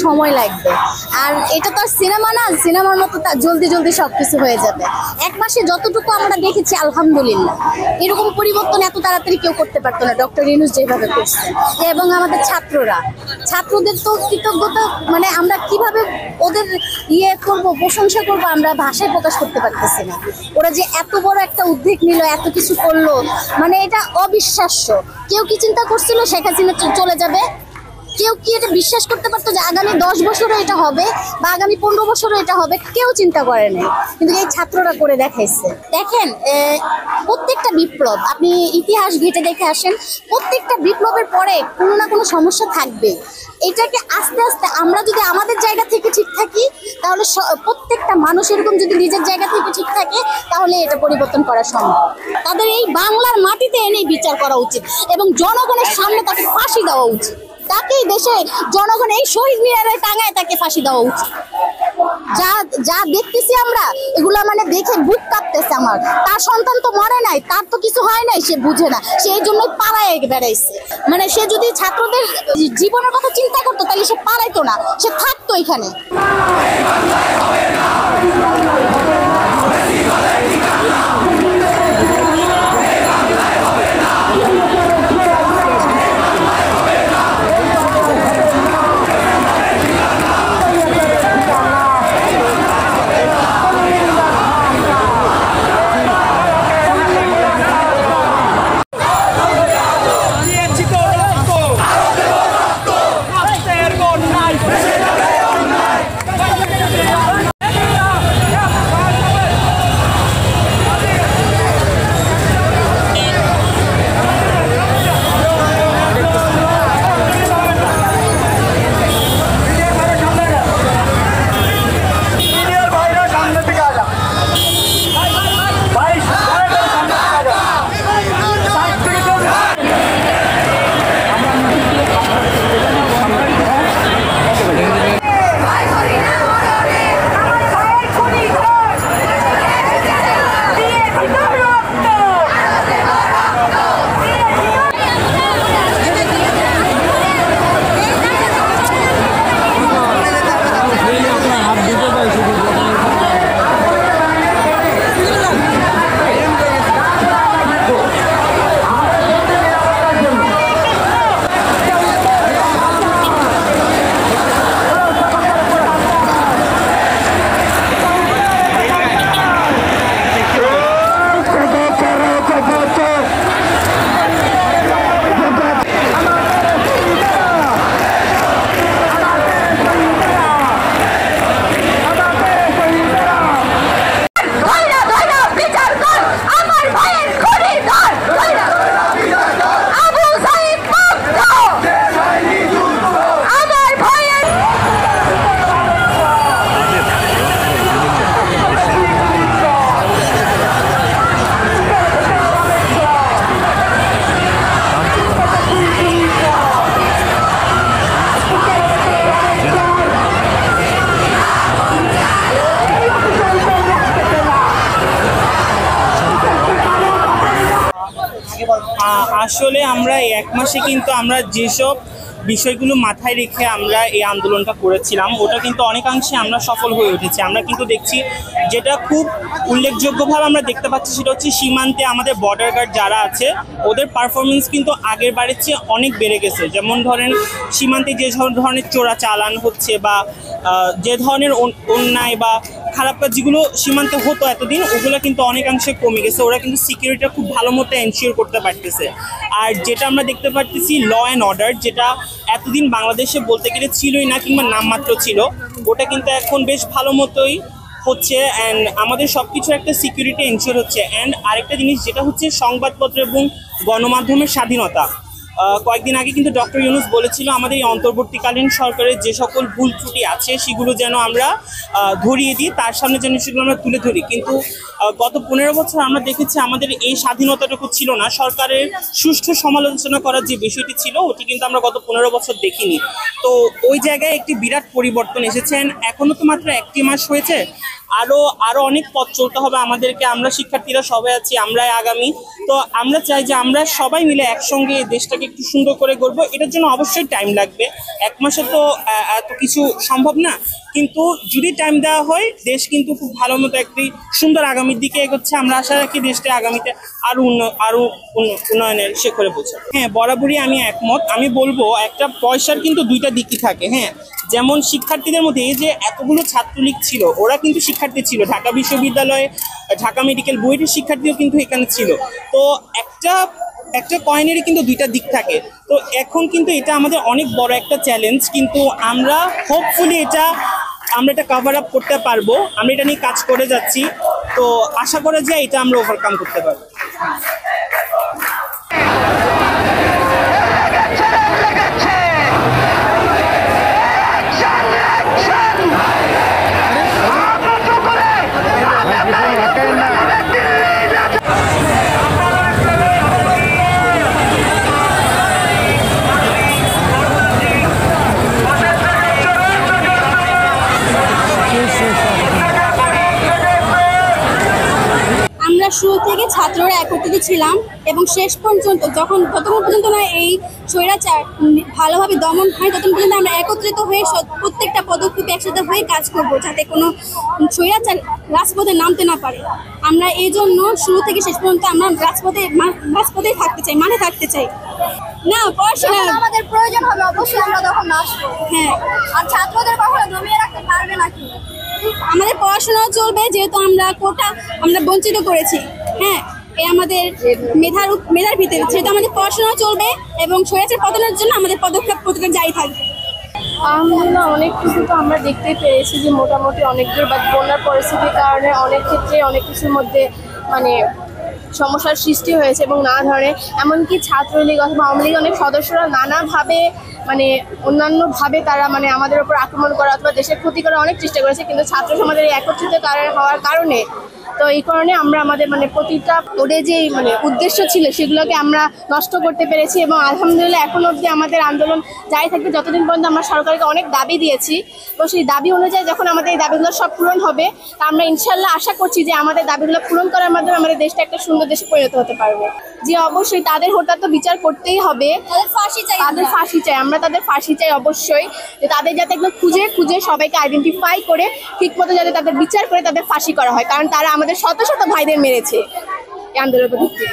সময় লাগবে। আর এটা তো আর সিনেমা না, সিনেমার মতো জলদি জলদি সবকিছু হয়ে যাবে। 1 মাসে যতটুকু আমরা দেখেছি আলহামদুলিল্লাহ, এরকম পরিবর্তন এত তাড়াতাড়ি কেউ করতে পারতো না ডক্টর ইউনূস যেভাবে করছে। এবং আমাদের ছাত্রদের তো কৃতজ্ঞতা, মানে আমরা কিভাবে ওদের করব, প্রশংসা করব, আমরা ভাষায় প্রকাশ করতে পারতেছি না। ওরা যে এত বড় একটা উদ্যোগ নিল, এত কিছু করলো, মানে এটা অবিশ্বাস্য। কেউ কি চিন্তা করছিল শেখ হাসিনা চলে যাবে? কেউ কি এটা বিশ্বাস করতে পারতো যে আগামী 10 বছরে এটা হবে বা আগামী 15 বছরে এটা হবে? কেউ চিন্তা করে নাই, কিন্তু এই ছাত্ররা করে দেখাইছে। দেখেন, প্রত্যেকটা বিপ্লব, আপনি ইতিহাস ঘেঁটে দেখে আসেন, প্রত্যেকটা বিপ্লবের পরে কোনো না কোনো সমস্যা থাকবে। এটাকে আস্তে আস্তে আমরা যদি আমাদের জায়গা থেকে ঠিক থাকি, তাহলে প্রত্যেকটা মানুষ এরকম যদি নিজের জায়গা থেকে ঠিক থাকে, তাহলে এটা পরিবর্তন করা সম্ভব। তাদের এই বাংলার মাটিতে এনে বিচার করা উচিত এবং জনগণের সামনে তাকে ফাঁসি দেওয়া উচিত। তাকেই দেশে জনগণ এই শহীদ মিনারে টাঙায় তাকে ফাঁসি দেওয়া উচিত। যা দেখতেছি আমরা, এগুলা মানে দেখে বুক কাঁপতেছে আমার। তার সন্তান তো মরে নাই, তার তো কিছু হয় নাই, সে বুঝে না, সে এই জন্যই পালায় বেড়াইছে। মানে সে যদি ছাত্রদের জীবনের কথা চিন্তা করতো, তাহলে সে পালাইতো না, সে থাকতো এখানে। আসলে আমরা এই 1 মাসে কিন্তু আমরা যেসব বিষয়গুলো মাথায় রেখে আমরা এই আন্দোলনটা করেছিলাম, ওটা কিন্তু অনেকাংশে আমরা সফল হয়ে উঠেছি। আমরা কিন্তু দেখছি, যেটা খুব উল্লেখযোগ্যভাবে আমরা দেখতে পাচ্ছি, সেটা হচ্ছে সীমান্তে আমাদের বর্ডার গার্ড যারা আছে, ওদের পারফরমেন্স কিন্তু আগের বারের চেয়ে অনেক বেড়ে গেছে। যেমন ধরেন, সীমান্তে যে ধরনের চোরা চালান হচ্ছে বা যে ধরনের অন্যায় বা খারাপ কাজ যেগুলো সীমান্তে হতো এতদিন, ওগুলো কিন্তু অনেকাংশে কমে গেছে। ওরা কিন্তু সিকিউরিটিটা খুব ভালো মতো এনশিওর করতে পারতেছে। আর যেটা আমরা দেখতে পাচ্ছি, ল অ্যান্ড অর্ডার, যেটা এতদিন বাংলাদেশে বলতে গেলে ছিলই না, কিংবা নামমাত্র ছিল, ওটা কিন্তু এখন বেশ ভালো মতোই হচ্ছে। অ্যান্ড আমাদের সব কিছু একটা সিকিউরিটি এনশিওর হচ্ছে। অ্যান্ড আরেকটা জিনিস যেটা হচ্ছে সংবাদপত্র এবং গণমাধ্যমের স্বাধীনতা। কয়েকদিন আগে কিন্তু ডক্টর ইউনূস বলেছিল, আমাদের এই অন্তর্বর্তীকালীন সরকারের যে সকল ভুল ত্রুটি আছে সেগুলো যেন আমরা ধরিয়ে দিই, তার সামনে যেন সেগুলো আমরা তুলে ধরি। কিন্তু গত 15 বছর আমরা দেখেছি আমাদের এই স্বাধীনতাটুকু ছিল না। সরকারের সুষ্ঠু সমালোচনা করার যে বিষয়টি ছিল, ওটি কিন্তু আমরা গত 15 বছর দেখিনি। তো ওই জায়গায় একটি বিরাট পরিবর্তন এসেছেন। এখনো তো মাত্র 1টি মাস হয়েছে। আরো আরো অনেক পথ চলতে হবে আমাদেরকে। আমরা শিক্ষার্থীরা সবাই আছি, আমরাই আগামী। তো আমরা চাই যে আমরা সবাই মিলে একসঙ্গে এই দেশটাকে একটু সুন্দর করে গড়বো। এটার জন্য অবশ্যই টাইম লাগবে, 1 মাসে তো এত কিছু সম্ভব না, কিন্তু যদি টাইম দেওয়া হয় দেশ কিন্তু খুব ভালো মতো একটি সুন্দর আগামীর দিকে এগোচ্ছে। আমরা আশা রাখি দেশটা আগামীতে আরো উন্নয়নের শিখরে পৌঁছাবে। হ্যাঁ, বরাবরই আমি একমত। আমি বলবো একটা পয়সার কিন্তু দুইটা দিকই থাকে। হ্যাঁ, যেমন শিক্ষার্থীদের মধ্যে এই যে এতগুলো ছাত্রলীগ ছিল, ওরা কিন্তু শিক্ষার্থী ছিল, ঢাকা বিশ্ববিদ্যালয়ে ঢাকা মেডিকেল বুয়েটের শিক্ষার্থীও কিন্তু এখানে ছিল। তো একটা কয়েনেরই কিন্তু দুইটা দিক থাকে। তো এখন কিন্তু এটা আমাদের অনেক বড় একটা চ্যালেঞ্জ, কিন্তু আমরা হোপফুলি আমরা এটা কভার আপ করতে পারবো। আমরা এটা নিয়ে কাজ করে যাচ্ছি, তো আশা করা যায় এটা আমরা ওভারকাম করতে পারবো। আমরা শুরু থেকে ছাত্ররা একত্রিত ছিলাম এবং শেষ পর্যন্ত যতক্ষণ পর্যন্ত না এই স্বৈরাচার ভালোভাবে দমন হয় ততক্ষণ পর্যন্ত আমরা একত্রিত হয়ে প্রত্যেকটা পদক্ষেপে একসাথে হয়ে কাজ করব, যাতে কোনো স্বৈরাচার রাজপথে নামতে না পারে। আমরা এই জন্য শুরু থেকে শেষ পর্যন্ত আমরা রাজপথেই থাকতে চাই, মানে থাকতে চাই না। পড়াশোনা আমাদের প্রয়োজন হবে, অবশ্যই আমরা তখন আসবো। হ্যাঁ, আর ছাত্রদের কখনো দমিয়ে রাখতে পারবে নাকি? আমাদের পড়াশোনাও চলবে, যেহেতু আমরা বঞ্চিত করেছি। হ্যাঁ, এই আমাদের মেধার ভিতরে যেহেতু আমাদের পড়াশোনাও চলবে এবং স্বৈরাচার পতনের জন্য আমাদের পদক্ষেপ জারি থাকবে। আলহামদুলিল্লাহ, অনেক কিছু তো আমরা দেখতেই পেরেছি যে মোটামুটি অনেক দূর বা বন্যার পরিস্থিতির কারণে অনেক ক্ষেত্রে অনেক কিছুর মধ্যে মানে সমস্যার সৃষ্টি হয়েছে এবং নানা ধরনের, এমনকি ছাত্রলীগ অথবা আওয়ামী লীগ অনেক সদস্যরা নানাভাবে মানে অন্যান্যভাবে তারা মানে আমাদের উপর আক্রমণ করা অথবা দেশের ক্ষতি করার অনেক চেষ্টা করেছে, কিন্তু ছাত্র সমাজের একত্রিত হওয়ার কারণে তো এই কারণে আমরা আমাদের মানে প্রতিটা ওদের যে মানে উদ্দেশ্য ছিল সেগুলোকে আমরা নষ্ট করতে পেরেছি। এবং আলহামদুলিল্লাহ এখন অবধি আমাদের আন্দোলন জারি থাকবে যতদিন পর্যন্ত আমরা সরকারকে অনেক দাবি দিয়েছি। তো সেই দাবি অনুযায়ী যখন আমাদের এই দাবিগুলো সব পূরণ হবে, তা আমরা ইনশাল্লাহ আশা করছি যে আমাদের দাবিগুলো পূরণ করার মাধ্যমে আমাদের দেশটা একটা সুন্দর দেশে পরিণত হতে পারবে। যে অবশ্যই তাদের হত্যা তো বিচার করতেই হবে, তাদের ফাঁসি চাই, আমরা তাদের ফাঁসি চাই অবশ্যই, যে তাদের যাতে একদম খুঁজে সবাইকে আইডেন্টিফাই করে ঠিকমতো যাতে তাদের বিচার করে তাদের ফাঁসি করা হয়, কারণ তারা আমাদের শত শত ভাইদের মেরেছে এই আন্দোলনের ভিত্তিতে।